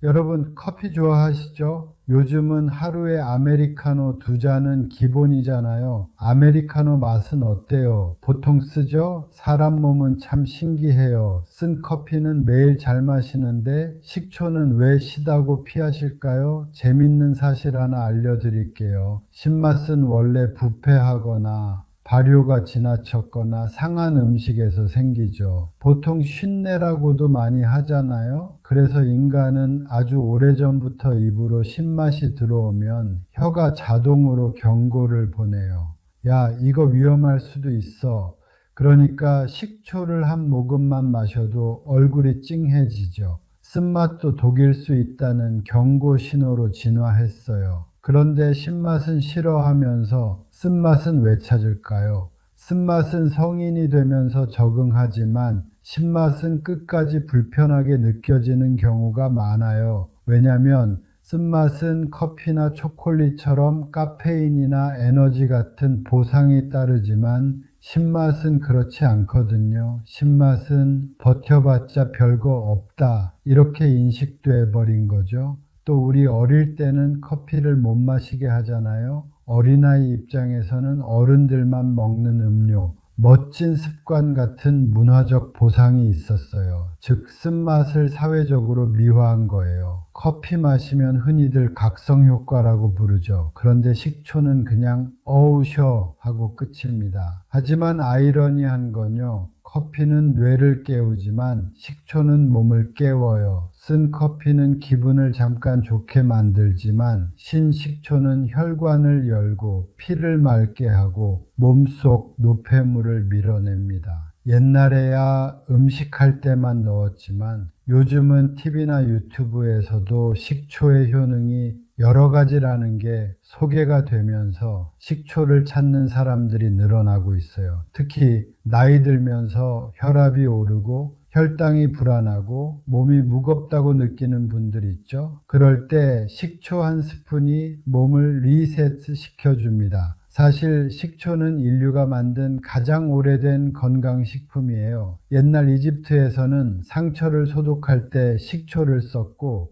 여러분 커피 좋아하시죠? 요즘은 하루에 아메리카노 2잔은 기본이잖아요. 아메리카노 맛은 어때요? 보통 쓰죠? 사람 몸은 참 신기해요. 쓴 커피는 매일 잘 마시는데 식초는 왜 시다고 피하실까요? 재밌는 사실 하나 알려드릴게요. 신맛은 원래 부패하거나 발효가 지나쳤거나 상한 음식에서 생기죠. 보통 쉰내라고도 많이 하잖아요. 그래서 인간은 아주 오래전부터 입으로 신맛이 들어오면 혀가 자동으로 경고를 보내요. 야, 이거 위험할 수도 있어. 그러니까 식초를 한 모금만 마셔도 얼굴이 찡해지죠. 쓴맛도 독일 수 있다는 경고 신호로 진화했어요. 그런데 신맛은 싫어하면서 쓴맛은 왜 찾을까요? 쓴맛은 성인이 되면서 적응하지만 신맛은 끝까지 불편하게 느껴지는 경우가 많아요. 왜냐하면 쓴맛은 커피나 초콜릿처럼 카페인이나 에너지 같은 보상이 따르지만 신맛은 그렇지 않거든요. 신맛은 버텨봤자 별거 없다. 이렇게 인식돼 버린 거죠. 또 우리 어릴 때는 커피를 못 마시게 하잖아요. 어린아이 입장에서는 어른들만 먹는 음료, 멋진 습관 같은 문화적 보상이 있었어요. 즉, 쓴맛을 사회적으로 미화한 거예요. 커피 마시면 흔히들 각성 효과라고 부르죠. 그런데 식초는 그냥 어우 쉬어 하고 끝입니다. 하지만 아이러니한 건요. 커피는 뇌를 깨우지만 식초는 몸을 깨워요. 쓴 커피는 기분을 잠깐 좋게 만들지만 신식초는 혈관을 열고 피를 맑게 하고 몸속 노폐물을 밀어냅니다. 옛날에야 음식할 때만 넣었지만 요즘은 TV나 유튜브에서도 식초의 효능이 여러 가지라는 게 소개가 되면서 식초를 찾는 사람들이 늘어나고 있어요. 특히 나이 들면서 혈압이 오르고 혈당이 불안하고 몸이 무겁다고 느끼는 분들 있죠. 그럴 때 식초 한 스푼이 몸을 리셋 시켜줍니다. 사실 식초는 인류가 만든 가장 오래된 건강식품이에요. 옛날 이집트에서는 상처를 소독할 때 식초를 썼고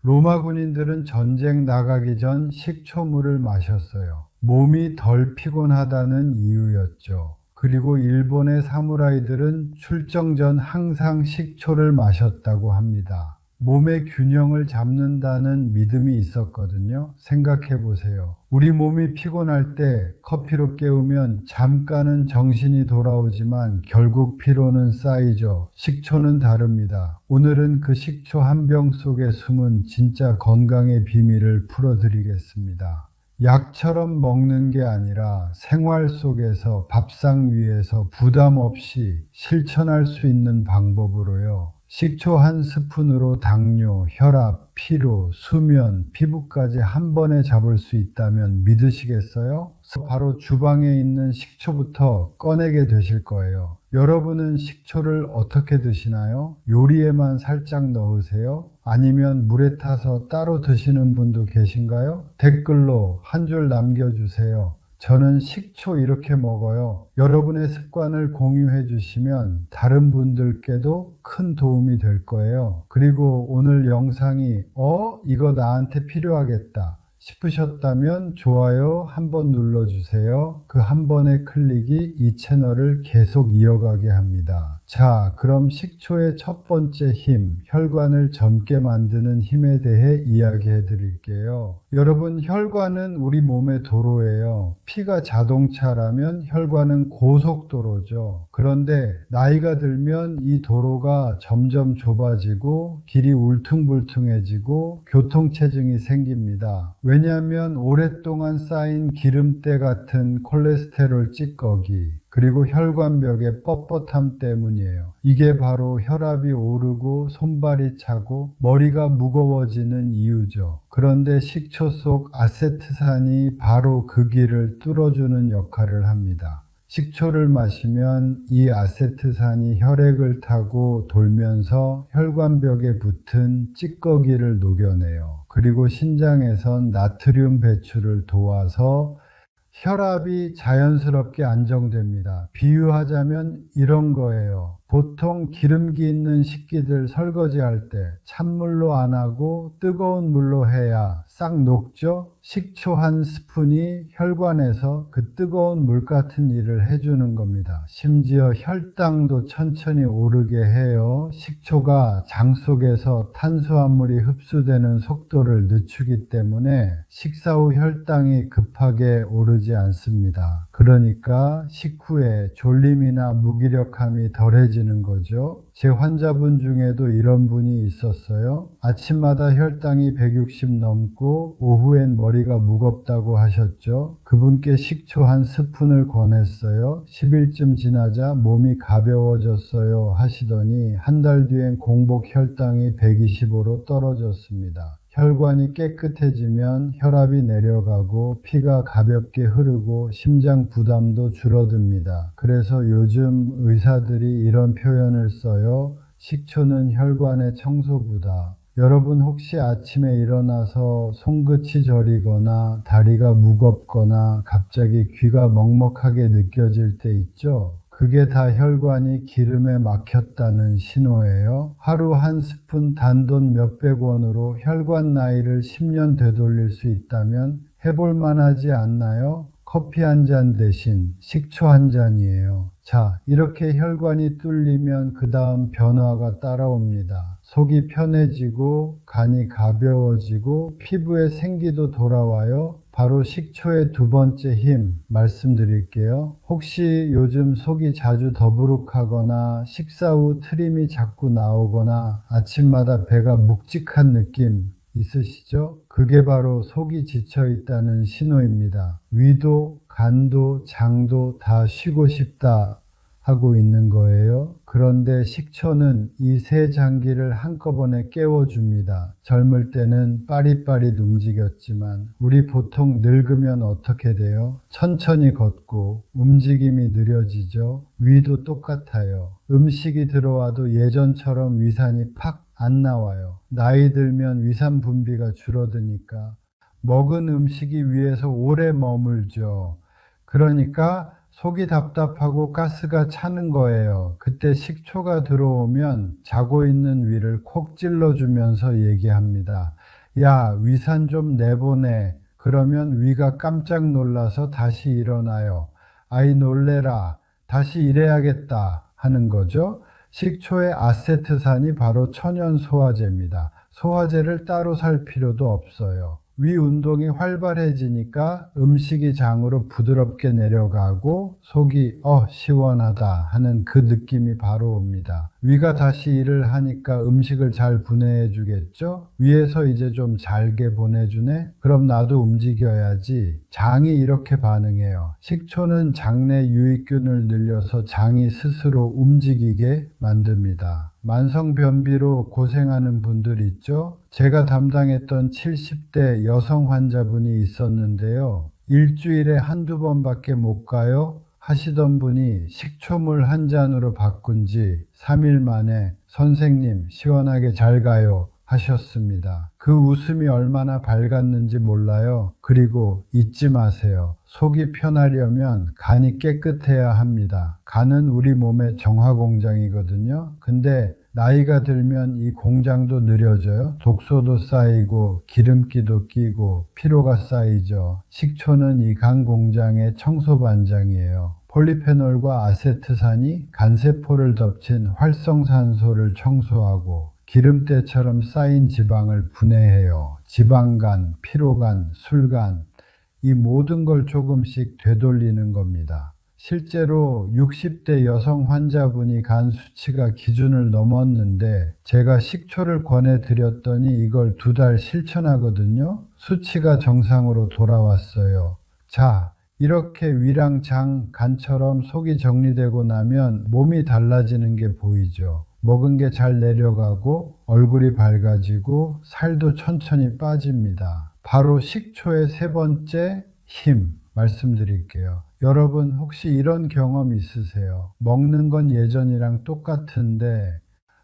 로마 군인들은 전쟁 나가기 전 식초물을 마셨어요. 몸이 덜 피곤하다는 이유였죠. 그리고 일본의 사무라이들은 출정 전 항상 식초를 마셨다고 합니다. 몸의 균형을 잡는다는 믿음이 있었거든요. 생각해 보세요. 우리 몸이 피곤할 때 커피로 깨우면 잠깐은 정신이 돌아오지만 결국 피로는 쌓이죠. 식초는 다릅니다. 오늘은 그 식초 한 병 속에 숨은 진짜 건강의 비밀을 풀어드리겠습니다. 약처럼 먹는 게 아니라 생활 속에서 밥상 위에서 부담 없이 실천할 수 있는 방법으로요. 식초 한 스푼으로 당뇨, 혈압, 피로, 수면, 피부까지 한 번에 잡을 수 있다면 믿으시겠어요? 바로 주방에 있는 식초부터 꺼내게 되실 거예요. 여러분은 식초를 어떻게 드시나요? 요리에만 살짝 넣으세요? 아니면 물에 타서 따로 드시는 분도 계신가요? 댓글로 한 줄 남겨주세요. 저는 식초 이렇게 먹어요. 여러분의 습관을 공유해 주시면 다른 분들께도 큰 도움이 될 거예요. 그리고 오늘 영상이 이거 나한테 필요하겠다 싶으셨다면 좋아요 한번 눌러주세요. 그 한 번의 클릭이 이 채널을 계속 이어가게 합니다. 자, 그럼 식초의 첫 번째 힘, 혈관을 젊게 만드는 힘에 대해 이야기해 드릴게요. 여러분, 혈관은 우리 몸의 도로예요. 피가 자동차라면 혈관은 고속도로죠. 그런데 나이가 들면 이 도로가 점점 좁아지고 길이 울퉁불퉁해지고 교통체증이 생깁니다. 왜냐하면 오랫동안 쌓인 기름때 같은 콜레스테롤 찌꺼기 그리고 혈관벽의 뻣뻣함 때문이에요. 이게 바로 혈압이 오르고 손발이 차고 머리가 무거워지는 이유죠. 그런데 식초 속 아세트산이 바로 그 길을 뚫어주는 역할을 합니다. 식초를 마시면 이 아세트산이 혈액을 타고 돌면서 혈관벽에 붙은 찌꺼기를 녹여내요. 그리고 신장에선 나트륨 배출을 도와서 혈압이 자연스럽게 안정됩니다. 비유하자면 이런 거예요. 보통 기름기 있는 식기들 설거지할 때 찬물로 안 하고 뜨거운 물로 해야 싹 녹죠? 식초 한 스푼이 혈관에서 그 뜨거운 물 같은 일을 해주는 겁니다. 심지어 혈당도 천천히 오르게 해요. 식초가 장 속에서 탄수화물이 흡수되는 속도를 늦추기 때문에 식사 후 혈당이 급하게 오르지 않습니다. 그러니까 식후에 졸림이나 무기력함이 덜해지는 거죠. 제 환자분 중에도 이런 분이 있었어요. 아침마다 혈당이 160 넘고 오후엔 머리가 무겁다고 하셨죠. 그분께 식초 한 스푼을 권했어요. 10일쯤 지나자 몸이 가벼워졌어요 하시더니 한 달 뒤엔 공복 혈당이 125로 떨어졌습니다. 혈관이 깨끗해지면 혈압이 내려가고 피가 가볍게 흐르고 심장 부담도 줄어듭니다. 그래서 요즘 의사들이 이런 표현을 써요. 식초는 혈관의 청소부다. 여러분 혹시 아침에 일어나서 손끝이 저리거나 다리가 무겁거나 갑자기 귀가 먹먹하게 느껴질 때 있죠? 그게 다 혈관이 기름에 막혔다는 신호예요. 하루 한 스푼 단돈 몇백 원으로 혈관 나이를 10년 되돌릴 수 있다면 해볼 만하지 않나요? 커피 한 잔 대신 식초 한 잔이에요. 자, 이렇게 혈관이 뚫리면 그 다음 변화가 따라옵니다. 속이 편해지고 간이 가벼워지고 피부에 생기도 돌아와요. 바로 식초의 두 번째 힘 말씀드릴게요. 혹시 요즘 속이 자주 더부룩하거나 식사 후 트림이 자꾸 나오거나 아침마다 배가 묵직한 느낌 있으시죠? 그게 바로 속이 지쳐 있다는 신호입니다. 위도, 간도, 장도 다 쉬고 싶다 하고 있는 거예요. 그런데 식초는 이 세 장기를 한꺼번에 깨워줍니다. 젊을 때는 빠릿빠릿 움직였지만 우리 보통 늙으면 어떻게 돼요? 천천히 걷고 움직임이 느려지죠. 위도 똑같아요. 음식이 들어와도 예전처럼 위산이 팍 안 나와요. 나이 들면 위산 분비가 줄어드니까 먹은 음식이 위에서 오래 머물죠. 그러니까 속이 답답하고 가스가 차는 거예요. 그때 식초가 들어오면 자고 있는 위를 콕 찔러주면서 얘기합니다. 야, 위산 좀 내보내. 그러면 위가 깜짝 놀라서 다시 일어나요. 아이 놀래라. 다시 일해야겠다 하는 거죠. 식초의 아세트산이 바로 천연 소화제입니다. 소화제를 따로 살 필요도 없어요. 위 운동이 활발해지니까 음식이 장으로 부드럽게 내려가고 속이 시원하다 하는 그 느낌이 바로 옵니다. 위가 다시 일을 하니까 음식을 잘 분해해 주겠죠? 위에서 이제 좀 잘게 보내주네? 그럼 나도 움직여야지. 장이 이렇게 반응해요. 식초는 장내 유익균을 늘려서 장이 스스로 움직이게 만듭니다. 만성변비로 고생하는 분들 있죠? 제가 담당했던 70대 여성 환자분이 있었는데요. 일주일에 한두 번밖에 못 가요? 하시던 분이 식초물 한 잔으로 바꾼 지 3일 만에 선생님 시원하게 잘 가요 하셨습니다. 그 웃음이 얼마나 밝았는지 몰라요. 그리고 잊지 마세요. 속이 편하려면 간이 깨끗해야 합니다. 간은 우리 몸의 정화공장이거든요. 근데 나이가 들면 이 공장도 느려져요. 독소도 쌓이고 기름기도 끼고 피로가 쌓이죠. 식초는 이 간 공장의 청소반장이에요. 폴리페놀과 아세트산이 간세포를 덮친 활성산소를 청소하고 기름때처럼 쌓인 지방을 분해해요. 지방간, 피로간, 술간, 이 모든 걸 조금씩 되돌리는 겁니다. 실제로 60대 여성 환자분이 간 수치가 기준을 넘었는데 제가 식초를 권해드렸더니 이걸 2달 실천하거든요. 수치가 정상으로 돌아왔어요. 자, 이렇게 위랑 장, 간처럼 속이 정리되고 나면 몸이 달라지는 게 보이죠. 먹은 게 잘 내려가고 얼굴이 밝아지고 살도 천천히 빠집니다. 바로 식초의 세 번째 힘 말씀드릴게요. 여러분 혹시 이런 경험 있으세요? 먹는 건 예전이랑 똑같은데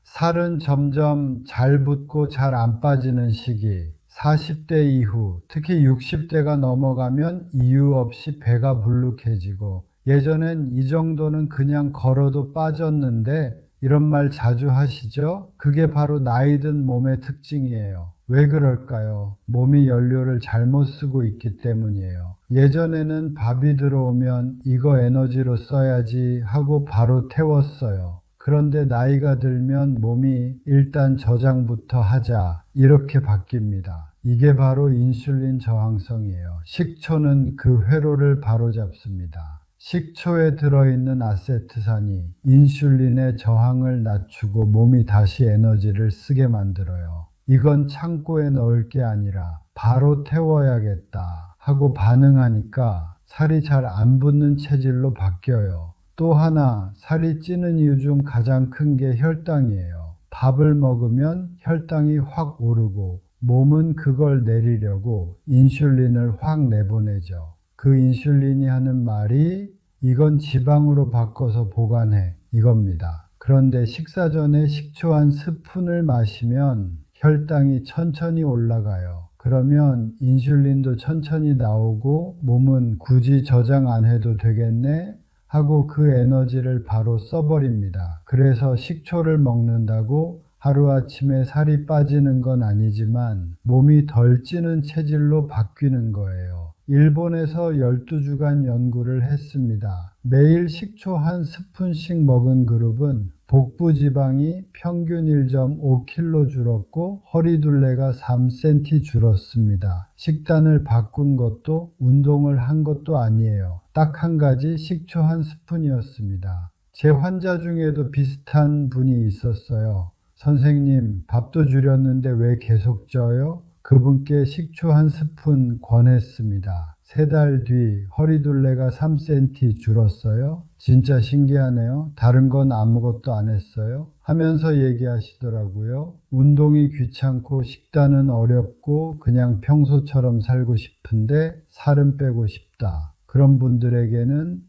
살은 점점 잘 붙고 잘 안 빠지는 시기, 40대 이후 특히 60대가 넘어가면 이유 없이 배가 불룩해지고 예전엔 이 정도는 그냥 걸어도 빠졌는데 이런 말 자주 하시죠? 그게 바로 나이 든 몸의 특징이에요. 왜 그럴까요? 몸이 연료를 잘못 쓰고 있기 때문이에요. 예전에는 밥이 들어오면 이거 에너지로 써야지 하고 바로 태웠어요. 그런데 나이가 들면 몸이 일단 저장부터 하자 이렇게 바뀝니다. 이게 바로 인슐린 저항성이에요. 식초는 그 회로를 바로잡습니다. 식초에 들어있는 아세트산이 인슐린의 저항을 낮추고 몸이 다시 에너지를 쓰게 만들어요. 이건 창고에 넣을 게 아니라 바로 태워야겠다 하고 반응하니까 살이 잘 안 붙는 체질로 바뀌어요. 또 하나 살이 찌는 이유 중 가장 큰 게 혈당이에요. 밥을 먹으면 혈당이 확 오르고 몸은 그걸 내리려고 인슐린을 확 내보내죠. 그 인슐린이 하는 말이 이건 지방으로 바꿔서 보관해 이겁니다. 그런데 식사 전에 식초 한 스푼을 마시면 혈당이 천천히 올라가요. 그러면 인슐린도 천천히 나오고 몸은 굳이 저장 안 해도 되겠네 하고 그 에너지를 바로 써버립니다. 그래서 식초를 먹는다고 하루아침에 살이 빠지는 건 아니지만 몸이 덜 찌는 체질로 바뀌는 거예요. 일본에서 12주간 연구를 했습니다. 매일 식초 한 스푼씩 먹은 그룹은 복부 지방이 평균 1.5kg 줄었고 허리둘레가 3cm 줄었습니다. 식단을 바꾼 것도 운동을 한 것도 아니에요. 딱 한 가지 식초 한 스푼이었습니다. 제 환자 중에도 비슷한 분이 있었어요. 선생님, 밥도 줄였는데 왜 계속 쪄요? 그분께 식초 한 스푼 권했습니다. 3달 뒤 허리둘레가 3cm 줄었어요. 진짜 신기하네요. 다른 건 아무것도 안 했어요. 하면서 얘기하시더라고요. 운동이 귀찮고 식단은 어렵고 그냥 평소처럼 살고 싶은데 살은 빼고 싶다. 그런 분들에게는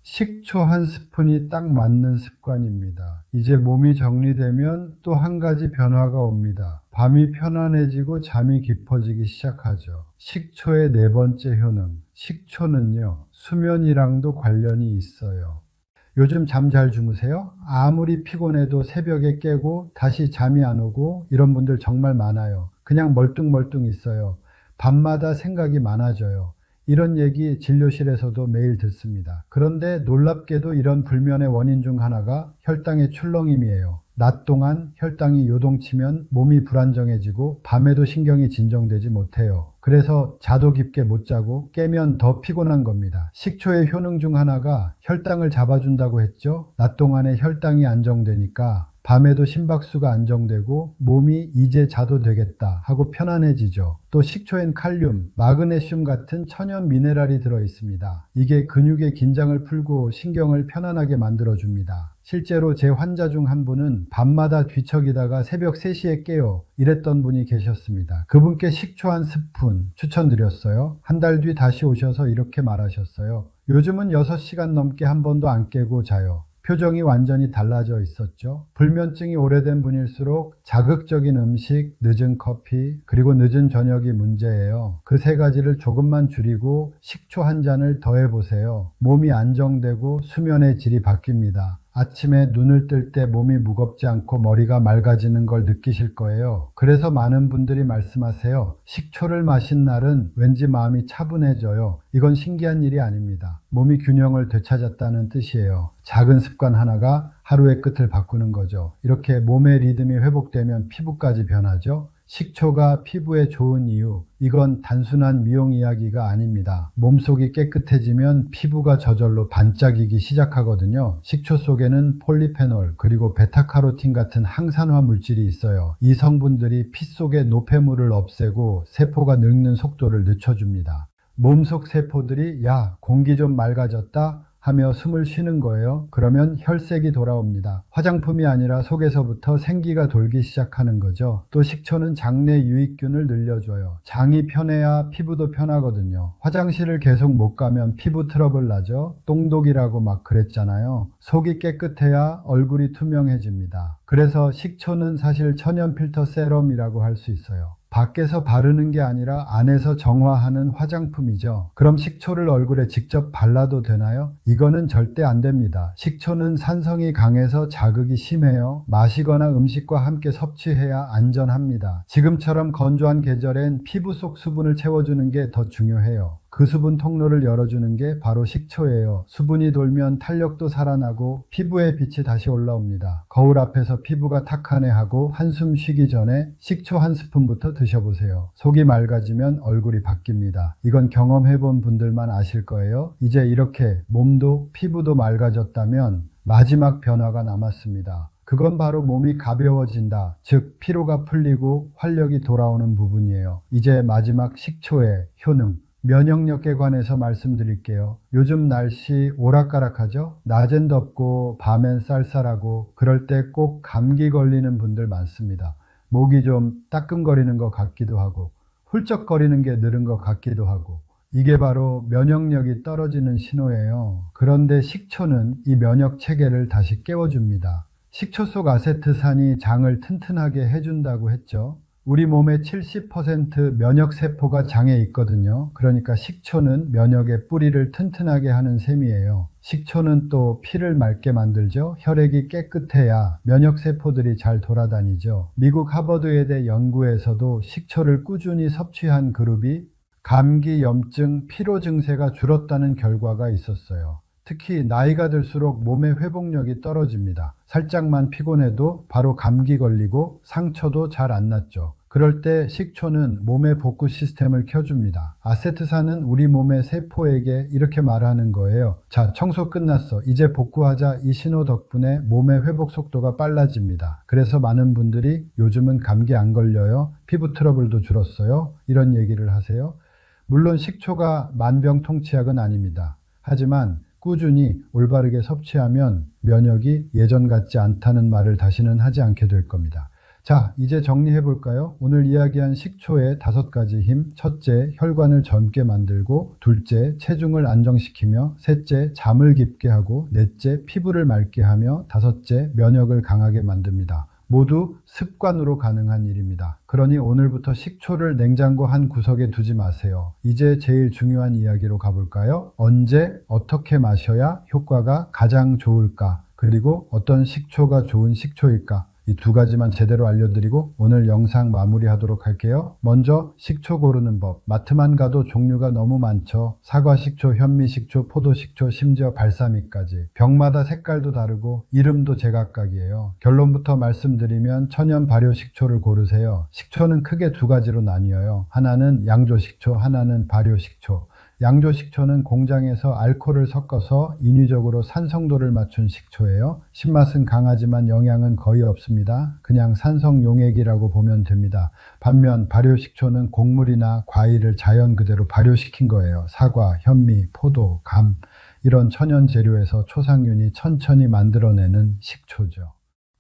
식초 한 스푼이 딱 맞는 습관입니다. 이제 몸이 정리되면 또 한 가지 변화가 옵니다. 밤이 편안해지고 잠이 깊어지기 시작하죠. 식초의 네 번째 효능. 식초는요, 수면이랑도 관련이 있어요. 요즘 잠 잘 주무세요? 아무리 피곤해도 새벽에 깨고 다시 잠이 안 오고 이런 분들 정말 많아요. 그냥 멀뚱멀뚱 있어요. 밤마다 생각이 많아져요. 이런 얘기 진료실에서도 매일 듣습니다. 그런데 놀랍게도 이런 불면의 원인 중 하나가 혈당의 출렁임이에요. 낮 동안 혈당이 요동치면 몸이 불안정해지고 밤에도 신경이 진정되지 못해요. 그래서 자도 깊게 못 자고 깨면 더 피곤한 겁니다. 식초의 효능 중 하나가 혈당을 잡아준다고 했죠. 낮 동안에 혈당이 안정되니까 밤에도 심박수가 안정되고 몸이 이제 자도 되겠다 하고 편안해지죠. 또 식초엔 칼륨, 마그네슘 같은 천연 미네랄이 들어있습니다. 이게 근육의 긴장을 풀고 신경을 편안하게 만들어줍니다. 실제로 제 환자 중 한 분은 밤마다 뒤척이다가 새벽 3시에 깨요. 이랬던 분이 계셨습니다. 그분께 식초 한 스푼 추천드렸어요. 한 달 뒤 다시 오셔서 이렇게 말하셨어요. 요즘은 6시간 넘게 한 번도 안 깨고 자요. 표정이 완전히 달라져 있었죠. 불면증이 오래된 분일수록 자극적인 음식, 늦은 커피, 그리고 늦은 저녁이 문제예요. 그 3가지를 조금만 줄이고 식초 한 잔을 더해보세요. 몸이 안정되고 수면의 질이 바뀝니다. 아침에 눈을 뜰 때 몸이 무겁지 않고 머리가 맑아지는 걸 느끼실 거예요. 그래서 많은 분들이 말씀하세요. 식초를 마신 날은 왠지 마음이 차분해져요. 이건 신기한 일이 아닙니다. 몸이 균형을 되찾았다는 뜻이에요. 작은 습관 하나가 하루의 끝을 바꾸는 거죠. 이렇게 몸의 리듬이 회복되면 피부까지 변하죠. 식초가 피부에 좋은 이유, 이건 단순한 미용 이야기가 아닙니다. 몸속이 깨끗해지면 피부가 저절로 반짝이기 시작하거든요. 식초 속에는 폴리페놀 그리고 베타카로틴 같은 항산화 물질이 있어요. 이 성분들이 피 속의 노폐물을 없애고 세포가 늙는 속도를 늦춰줍니다. 몸속 세포들이 야, 공기 좀 맑아졌다 하며 숨을 쉬는 거예요. 그러면 혈색이 돌아옵니다. 화장품이 아니라 속에서부터 생기가 돌기 시작하는 거죠. 또 식초는 장내 유익균을 늘려줘요. 장이 편해야 피부도 편하거든요. 화장실을 계속 못 가면 피부 트러블 나죠. 똥독이라고 막 그랬잖아요. 속이 깨끗해야 얼굴이 투명해집니다. 그래서 식초는 사실 천연 필터 세럼이라고 할 수 있어요. 밖에서 바르는 게 아니라 안에서 정화하는 화장품이죠. 그럼 식초를 얼굴에 직접 발라도 되나요? 이거는 절대 안 됩니다. 식초는 산성이 강해서 자극이 심해요. 마시거나 음식과 함께 섭취해야 안전합니다. 지금처럼 건조한 계절엔 피부 속 수분을 채워주는 게 더 중요해요. 그 수분 통로를 열어주는 게 바로 식초예요. 수분이 돌면 탄력도 살아나고 피부에 빛이 다시 올라옵니다. 거울 앞에서 피부가 탁하네하고 한숨 쉬기 전에 식초 한 스푼부터 드셔보세요. 속이 맑아지면 얼굴이 바뀝니다. 이건 경험해본 분들만 아실 거예요. 이제 이렇게 몸도 피부도 맑아졌다면 마지막 변화가 남았습니다. 그건 바로 몸이 가벼워진다. 즉 피로가 풀리고 활력이 돌아오는 부분이에요. 이제 마지막 식초의 효능. 면역력에 관해서 말씀드릴게요. 요즘 날씨 오락가락하죠? 낮엔 덥고 밤엔 쌀쌀하고 그럴 때 꼭 감기 걸리는 분들 많습니다. 목이 좀 따끔거리는 것 같기도 하고 훌쩍거리는 게 늘은 것 같기도 하고 이게 바로 면역력이 떨어지는 신호예요. 그런데 식초는 이 면역 체계를 다시 깨워줍니다. 식초 속 아세트산이 장을 튼튼하게 해준다고 했죠. 우리 몸의 70% 면역세포가 장에 있거든요. 그러니까 식초는 면역의 뿌리를 튼튼하게 하는 셈이에요. 식초는 또 피를 맑게 만들죠. 혈액이 깨끗해야 면역세포들이 잘 돌아다니죠. 미국 하버드의대 연구에서도 식초를 꾸준히 섭취한 그룹이 감기, 염증, 피로 증세가 줄었다는 결과가 있었어요. 특히 나이가 들수록 몸의 회복력이 떨어집니다. 살짝만 피곤해도 바로 감기 걸리고 상처도 잘 안 낫죠. 그럴 때 식초는 몸의 복구 시스템을 켜줍니다. 아세트산은 우리 몸의 세포에게 이렇게 말하는 거예요. 자, 청소 끝났어. 이제 복구하자. 이 신호 덕분에 몸의 회복 속도가 빨라집니다. 그래서 많은 분들이 요즘은 감기 안 걸려요. 피부 트러블도 줄었어요. 이런 얘기를 하세요. 물론 식초가 만병통치약은 아닙니다. 하지만 꾸준히 올바르게 섭취하면 면역이 예전 같지 않다는 말을 다시는 하지 않게 될 겁니다. 자, 이제 정리해 볼까요? 오늘 이야기한 식초의 5가지 힘. 첫째, 혈관을 젊게 만들고, 둘째, 체중을 안정시키며, 셋째, 잠을 깊게 하고, 넷째, 피부를 맑게 하며, 다섯째, 면역을 강하게 만듭니다. 모두 습관으로 가능한 일입니다. 그러니 오늘부터 식초를 냉장고 한 구석에 두지 마세요. 이제 제일 중요한 이야기로 가볼까요? 언제, 어떻게 마셔야 효과가 가장 좋을까? 그리고 어떤 식초가 좋은 식초일까? 이 2가지만 제대로 알려드리고 오늘 영상 마무리하도록 할게요. 먼저 식초 고르는 법. 마트만 가도 종류가 너무 많죠. 사과식초, 현미식초, 포도식초, 심지어 발사믹까지. 병마다 색깔도 다르고 이름도 제각각이에요. 결론부터 말씀드리면 천연 발효식초를 고르세요. 식초는 크게 2가지로 나뉘어요. 하나는 양조식초, 하나는 발효식초. 양조식초는 공장에서 알코올을 섞어서 인위적으로 산성도를 맞춘 식초예요. 신맛은 강하지만 영양은 거의 없습니다. 그냥 산성 용액이라고 보면 됩니다. 반면 발효식초는 곡물이나 과일을 자연 그대로 발효시킨 거예요. 사과, 현미, 포도, 감 이런 천연 재료에서 초상균이 천천히 만들어내는 식초죠.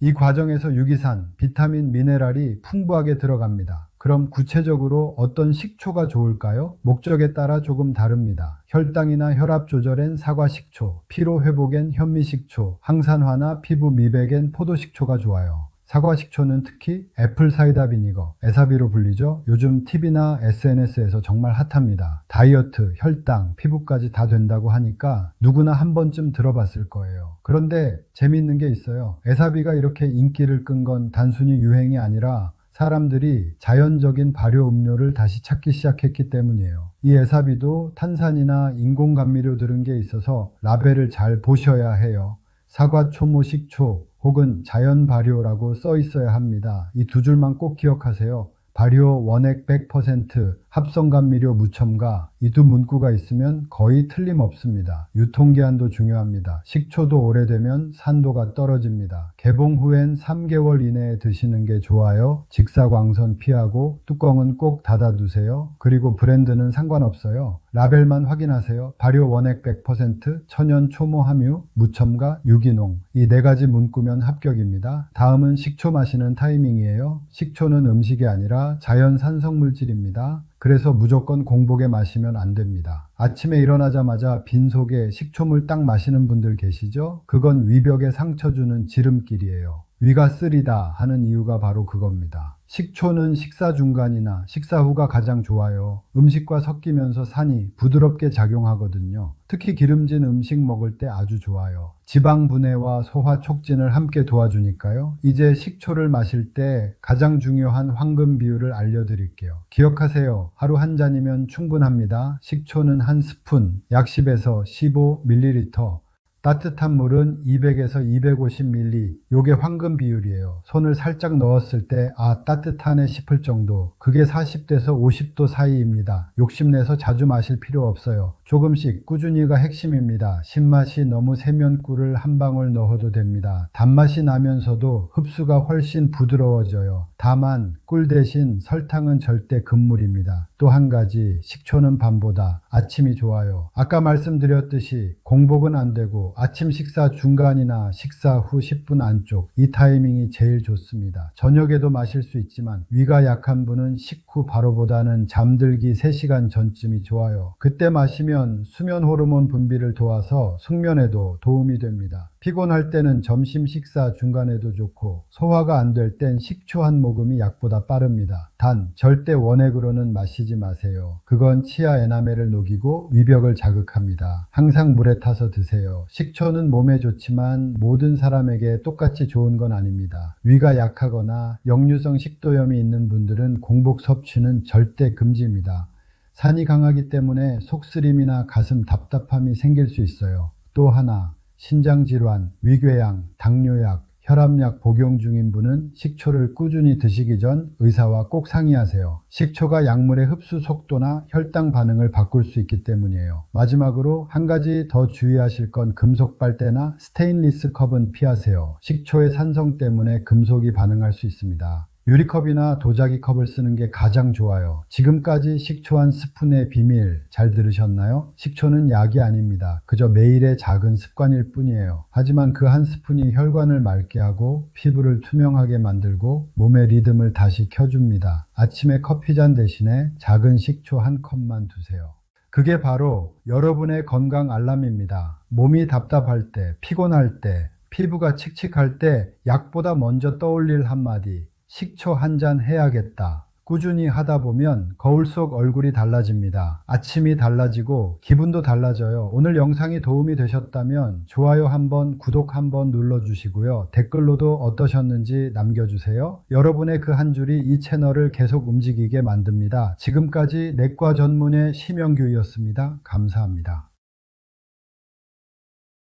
이 과정에서 유기산, 비타민, 미네랄이 풍부하게 들어갑니다. 그럼 구체적으로 어떤 식초가 좋을까요? 목적에 따라 조금 다릅니다. 혈당이나 혈압 조절엔 사과식초, 피로 회복엔 현미식초, 항산화나 피부 미백엔 포도식초가 좋아요. 사과식초는 특히 애플사이다 비니거, 에사비로 불리죠. 요즘 TV나 SNS에서 정말 핫합니다. 다이어트, 혈당, 피부까지 다 된다고 하니까 누구나 한 번쯤 들어봤을 거예요. 그런데 재미있는 게 있어요. 에사비가 이렇게 인기를 끈 건 단순히 유행이 아니라 사람들이 자연적인 발효 음료를 다시 찾기 시작했기 때문이에요. 이 에사비도 탄산이나 인공 감미료 들은 게 있어서 라벨을 잘 보셔야 해요. 사과 초모 식초 혹은 자연 발효라고 써 있어야 합니다. 이 2줄만 꼭 기억하세요. 발효 원액 100%, 합성 감미료 무첨가 이 2 문구가 있으면 거의 틀림없습니다. 유통기한도 중요합니다. 식초도 오래되면 산도가 떨어집니다. 개봉 후엔 3개월 이내에 드시는 게 좋아요. 직사광선 피하고 뚜껑은 꼭 닫아두세요. 그리고 브랜드는 상관없어요. 라벨만 확인하세요. 발효 원액 100%, 천연 초모 함유, 무첨가, 유기농 이 4가지 문구면 합격입니다. 다음은 식초 마시는 타이밍이에요. 식초는 음식이 아니라 자연 산성물질입니다. 그래서 무조건 공복에 마시면 안 됩니다. 아침에 일어나자마자 빈속에 식초물 딱 마시는 분들 계시죠? 그건 위벽에 상처 주는 지름길이에요. 위가 쓰리다 하는 이유가 바로 그겁니다. 식초는 식사 중간이나 식사 후가 가장 좋아요. 음식과 섞이면서 산이 부드럽게 작용하거든요. 특히 기름진 음식 먹을 때 아주 좋아요. 지방 분해와 소화 촉진을 함께 도와주니까요. 이제 식초를 마실 때 가장 중요한 황금 비율을 알려드릴게요. 기억하세요. 하루 한 잔이면 충분합니다. 식초는 한 스푼, 약 10에서 15ml. 따뜻한 물은 200에서 250ml. 요게 황금 비율이에요. 손을 살짝 넣었을 때 따뜻하네 싶을 정도. 그게 40도에서 50도 사이입니다. 욕심내서 자주 마실 필요 없어요. 조금씩 꾸준히가 핵심입니다. 신맛이 너무 세면 꿀을 한 방울 넣어도 됩니다. 단맛이 나면서도 흡수가 훨씬 부드러워져요. 다만 꿀 대신 설탕은 절대 금물입니다. 또 한 가지, 식초는 밤보다 아침이 좋아요. 아까 말씀드렸듯이 공복은 안 되고 아침 식사 중간이나 식사 후 10분 안쪽, 이 타이밍이 제일 좋습니다. 저녁에도 마실 수 있지만 위가 약한 분은 식후 바로보다는 잠들기 3시간 전쯤이 좋아요. 그때 마시면 수면 호르몬 분비를 도와서 숙면에도 도움이 됩니다. 피곤할 때는 점심 식사 중간에도 좋고 소화가 안 될 땐 식초 한 모금이 약보다 빠릅니다. 단 절대 원액으로는 마시지 마세요. 그건 치아 에나멜을 녹이고 위벽을 자극합니다. 항상 물에 타서 드세요. 식초는 몸에 좋지만 모든 사람에게 똑같이 좋은 건 아닙니다. 위가 약하거나 역류성 식도염이 있는 분들은 공복 섭취는 절대 금지입니다. 산이 강하기 때문에 속쓰림이나 가슴 답답함이 생길 수 있어요. 또 하나, 신장질환, 위궤양, 당뇨약, 혈압약 복용 중인 분은 식초를 꾸준히 드시기 전 의사와 꼭 상의하세요. 식초가 약물의 흡수 속도나 혈당 반응을 바꿀 수 있기 때문이에요. 마지막으로 한 가지 더 주의하실 건 금속 빨대나 스테인리스 컵은 피하세요. 식초의 산성 때문에 금속이 반응할 수 있습니다. 유리컵이나 도자기 컵을 쓰는 게 가장 좋아요. 지금까지 식초 한 스푼의 비밀 잘 들으셨나요? 식초는 약이 아닙니다. 그저 매일의 작은 습관일 뿐이에요. 하지만 그 한 스푼이 혈관을 맑게 하고 피부를 투명하게 만들고 몸의 리듬을 다시 켜줍니다. 아침에 커피잔 대신에 작은 식초 한 컵만 두세요. 그게 바로 여러분의 건강 알람입니다. 몸이 답답할 때, 피곤할 때, 피부가 칙칙할 때 약보다 먼저 떠올릴 한마디. 식초 한 잔 해야겠다. 꾸준히 하다 보면 거울 속 얼굴이 달라집니다. 아침이 달라지고 기분도 달라져요. 오늘 영상이 도움이 되셨다면 좋아요 한번, 구독 한번 눌러주시고요. 댓글로도 어떠셨는지 남겨주세요. 여러분의 그 한 줄이 이 채널을 계속 움직이게 만듭니다. 지금까지 내과 전문의 심영규였습니다. 감사합니다.